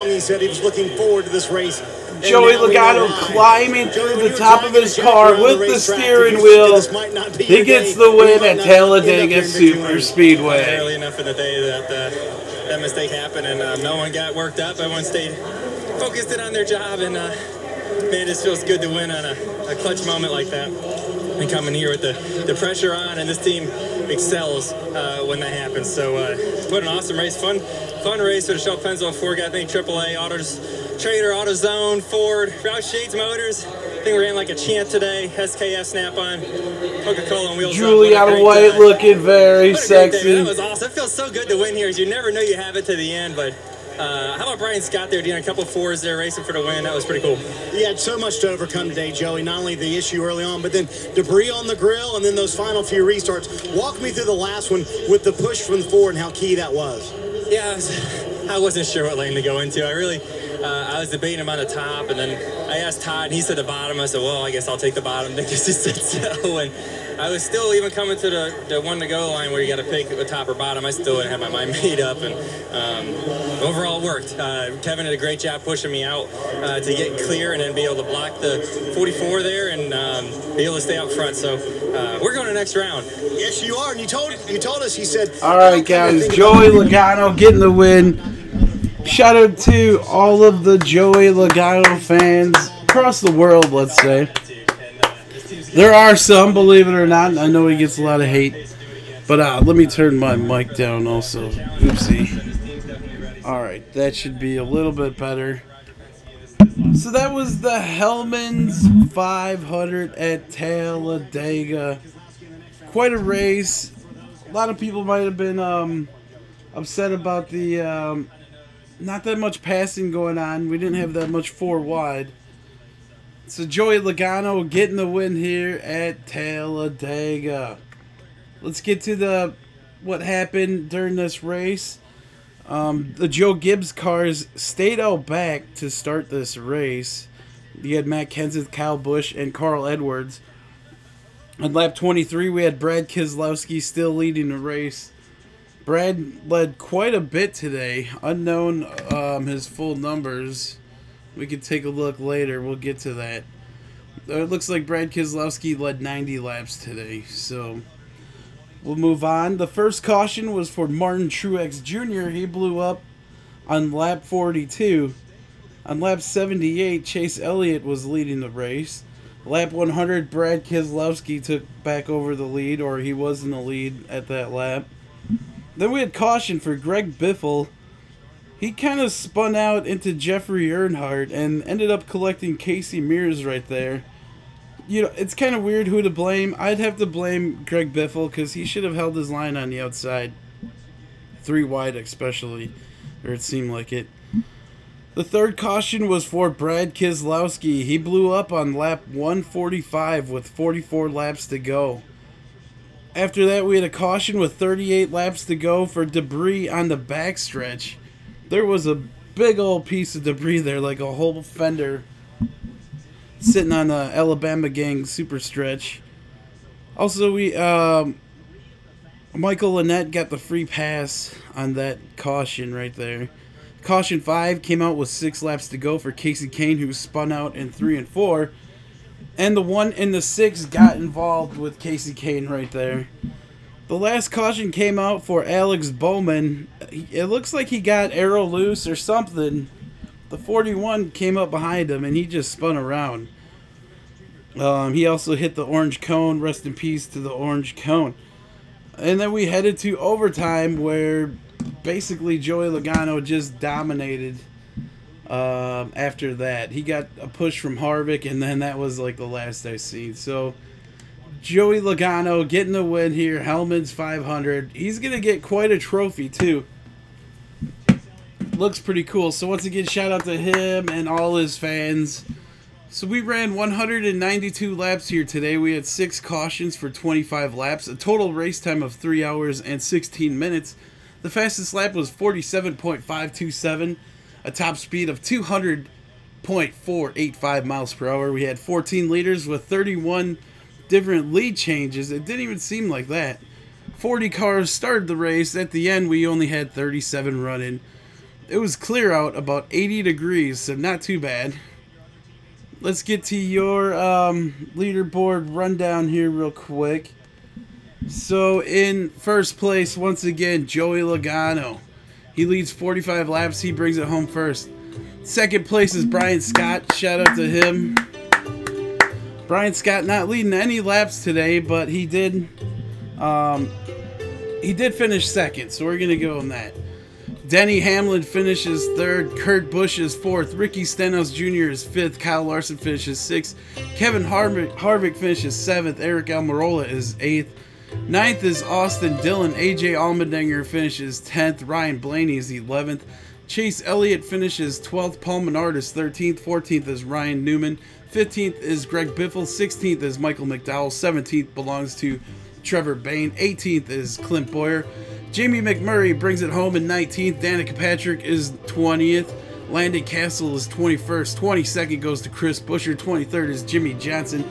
and he said he was looking forward to this race. Joey Logano climbing through the top of his car with the steering wheel. He gets the win at Talladega Superspeedway. Early enough in the day that that mistake happened, and no one got worked up. Everyone stayed focused in on their job, and man, it just feels good to win on a clutch moment like that. And coming here with the pressure on, and this team excels when that happens. So what an awesome race, fun race for the Shell Pennzoil Ford guy. I think AAA Autos Trader, AutoZone, Ford, Roush Shades Motors. I think we ran like a chant today. SKF Snap-on, Coca-Cola and Wheels. Juliana White looking very sexy. That was awesome. It feels so good to win here. You never know you have it to the end, but how about Brian Scott there doing a couple of fours there, racing for the win? That was pretty cool. He had so much to overcome today, Joey. Not only the issue early on, but then debris on the grill, and then those final few restarts. Walk me through the last one with the push from Ford and how key that was. Yeah, I wasn't sure what lane to go into. I was debating him on the top, and then I asked Todd, and he said the bottom. I said, well, I guess I'll take the bottom because he said so. And I was still even coming to the one-to-go line where you got to pick the top or bottom. I still didn't have my mind made up, and overall it worked. Kevin did a great job pushing me out to get clear and then be able to block the 44 there and be able to stay out front. So we're going to the next round. Yes, you are. And you told us, he said. All right, guys, Joey Logano getting the win. Shout out to all of the Joey Logano fans across the world, let's say. There are some, believe it or not. I know he gets a lot of hate. But let me turn my mic down also. Oopsie. Alright, that should be a little bit better. So that was the Hellmann'S 500 at Talladega. Quite a race. A lot of people might have been upset about the... not that much passing going on. We didn't have that much 4 wide. So Joey Logano getting the win here at Talladega. Let's get to what happened during this race. The Joe Gibbs cars stayed out back to start this race. You had Matt Kenseth, Kyle Busch, and Carl Edwards. On lap 23, we had Brad Keselowski still leading the race. Brad led quite a bit today. Unknown his full numbers. We can take a look later. We'll get to that. It looks like Brad Keselowski led 90 laps today. So we'll move on. The first caution was for Martinn Truex Jr. He blew up on lap 42. On lap 78, Chase Elliott was leading the race. Lap 100, Brad Keselowski took back over the lead, or he was in the lead at that lap. Then we had caution for Greg Biffle. He kind of spun out into Jeffrey Earnhardt and ended up collecting Casey Mears right there. You know, it's kind of weird who to blame. I'd have to blame Greg Biffle because he should have held his line on the outside. 3 wide especially, or it seemed like it. The third caution was for Brad Keselowski. He blew up on lap 145 with 44 laps to go. After that, we had a caution with 38 laps to go for debris on the backstretch. There was a big old piece of debris there, like a whole fender, sitting on the Alabama Gang super stretch. Also, Michael Lynette got the free pass on that caution right there. Caution 5 came out with 6 laps to go for Casey Kane, who spun out in 3 and 4. And the 1 and the 6 got involved with Casey Kane right there. The last caution came out for Alex Bowman. It looks like he got arrow loose or something. The 41 came up behind him and he just spun around. He also hit the orange cone. Rest in peace to the orange cone. And then we headed to overtime where basically Joey Logano just dominated. After that, he got a push from Harvick, and then that was like the last I seen. So Joey Logano getting the win here, Hellmann'S 500. He's gonna get quite a trophy too. Looks pretty cool. So once again, shout out to him and all his fans. So we ran 192 laps here today. We had 6 cautions for 25 laps, a total race time of 3 hours and 16 minutes. The fastest lap was 47.527. A top speed of 200.485 miles per hour. We had 14 leaders with 31 different lead changes. It didn't even seem like that. 40 cars started the race. At the end, we only had 37 running. It was clear out, about 80 degrees, so not too bad. Let's get to your leaderboard rundown here real quick. So in first place, once again, Joey Logano. He leads 45 laps. He brings it home first. Second place is Brian Scott. Shout out to him. Brian Scott not leading any laps today, but he did finish second, so we're going to give him that. Denny Hamlin finishes third. Kurt Busch is fourth. Ricky Stenhouse Jr. is fifth. Kyle Larson finishes sixth. Kevin Harvick finishes seventh. Eric Almirola is eighth. Ninth is Austin Dillon. AJ Allmendinger finishes 10th. Ryan Blaney is 11th. Chase Elliott finishes 12th. Paul Menard is 13th. 14th is Ryan Newman. 15th is Greg Biffle. 16th is Michael McDowell. 17th belongs to Trevor Bayne. 18th is Clint Boyer. Jamie McMurray brings it home in 19th. Danica Patrick is 20th. Landon Castle is 21st. 22nd goes to Chris Buescher. 23rd is Jimmy Johnson.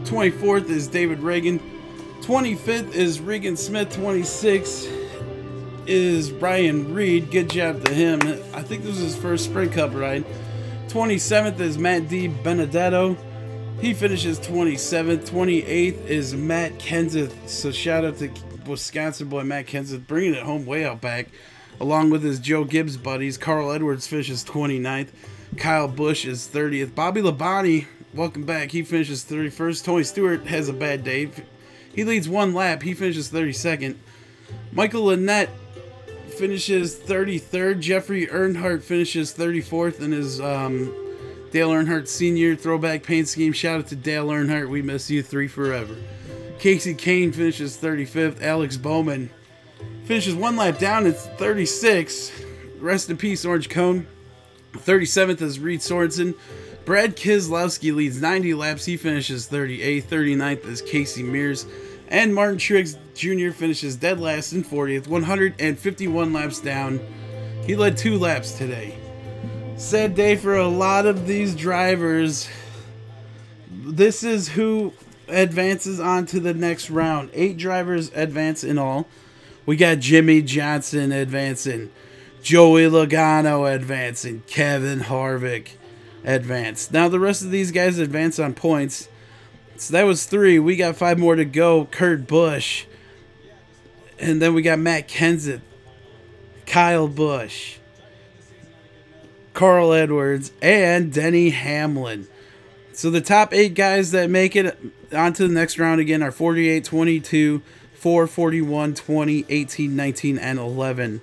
24th is David Reagan. 25th is Regan Smith. 26th is Ryan Reed. Good job to him. I think this was his first Sprint Cup ride. 27th is Matt D. Benedetto. He finishes 27th. 28th is Matt Kenseth. So shout out to Wisconsin boy Matt Kenseth, bringing it home way out back, along with his Joe Gibbs buddies. Carl Edwards finishes 29th. Kyle Busch is 30th. Bobby Labonte, welcome back. He finishes 31st. Tony Stewart has a bad day. He leads one lap. He finishes 32nd. Michael Lynette finishes 33rd. Jeffrey Earnhardt finishes 34th in his Dale Earnhardt Sr. throwback paint scheme. Shout out to Dale Earnhardt. We miss you 3 forever. Casey Kane finishes 35th. Alex Bowman finishes one lap down. It's 36th. Rest in peace, Orange Cone. 37th is Reed Sorensen. Brad Keselowski leads 90 laps. He finishes 38th. 39th is Casey Mears. And Martin Truex Jr. finishes dead last in 40th. 151 laps down. He led 2 laps today. Sad day for a lot of these drivers. This is who advances on to the next round. 8 drivers advance in all. We got Jimmy Johnson advancing, Joey Logano advancing, Kevin Harvick advanced. Now the rest of these guys advance on points. So that was 3. We got 5 more to go. Kurt Busch, and then we got Matt Kenseth, Kyle Busch, Carl Edwards, and Denny Hamlin. So the top 8 guys that make it onto the next round again are 48, 22, 4, 41, 20, 18, 19, and 11.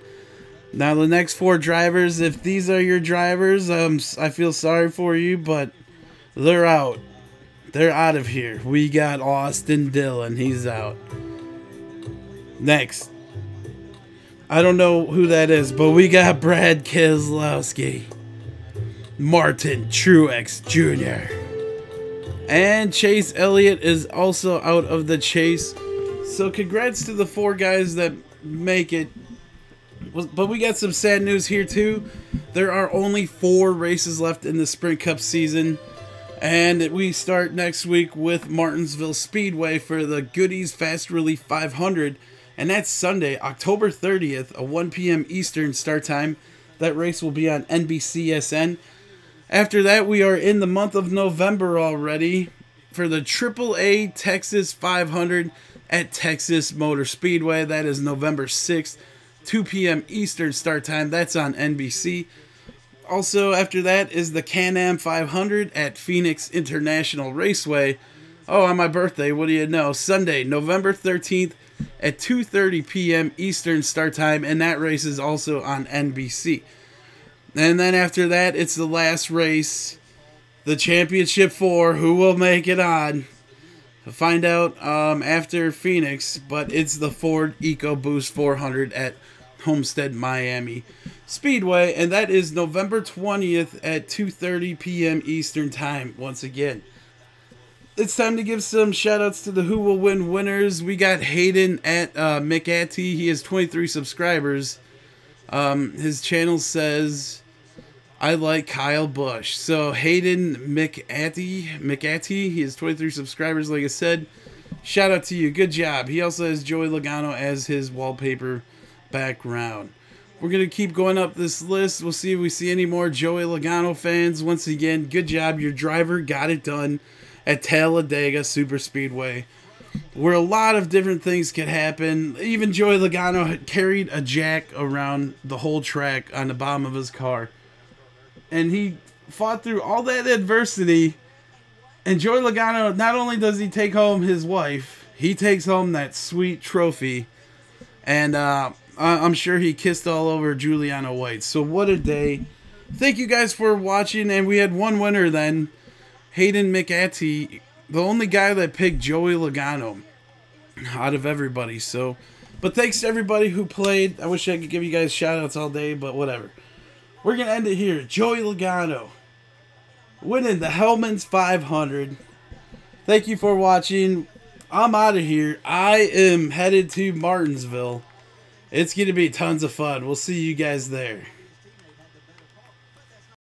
Now the next 4 drivers, if these are your drivers, I feel sorry for you, but they're out. They're out of here. We got Austin Dillon. He's out. Next. I don't know who that is, but we got Brad Keselowski, Martin Truex Jr., and Chase Elliott is also out of the chase. So congrats to the 4 guys that make it. But we got some sad news here too. There are only 4 races left in the Sprint Cup season. And we start next week with Martinsville Speedway for the Goodies Fast Relief 500. And that's Sunday, October 30th, a 1 p.m. Eastern start time. That race will be on NBCSN. After that, we are in the month of November already for the AAA Texas 500 at Texas Motor Speedway. That is November 6th, 2 p.m. Eastern start time. That's on NBC. Also, after that is the Can-Am 500 at Phoenix International Raceway. Oh, on my birthday, what do you know? Sunday, November 13th at 2:30 p.m. Eastern start time, and that race is also on NBC. And then after that, it's the last race, the Championship 4. Who will make it on? We'll find out after Phoenix, but it's the Ford EcoBoost 400 at Homestead Miami Speedway, and that is November 20th at 2:30 p.m. Eastern Time once again. It's time to give some shout-outs to the Who Will Win winners. We got Hayden at McAtee. He has 23 subscribers. His channel says, I like Kyle Busch. So Hayden McAtee, he has 23 subscribers, like I said. Shout out to you. Good job. He also has Joey Logano as his wallpaper background. We're going to keep going up this list. We'll see if we see any more Joey Logano fans. Once again, good job. Your driver got it done at Talladega Superspeedway, where a lot of different things could happen. Even Joey Logano had carried a jack around the whole track on the bottom of his car. And he fought through all that adversity. And Joey Logano, not only does he take home his wife, he takes home that sweet trophy. And I'm sure he kissed all over Juliana White. So what a day. Thank you guys for watching. And we had one winner then. Hayden McAtee, the only guy that picked Joey Logano out of everybody. So, but thanks to everybody who played. I wish I could give you guys shout outs all day, but whatever. We're going to end it here. Joey Logano winning the Hellmann'S 500. Thank you for watching. I'm out of here. I am headed to Martinsville. It's going to be tons of fun. We'll see you guys there.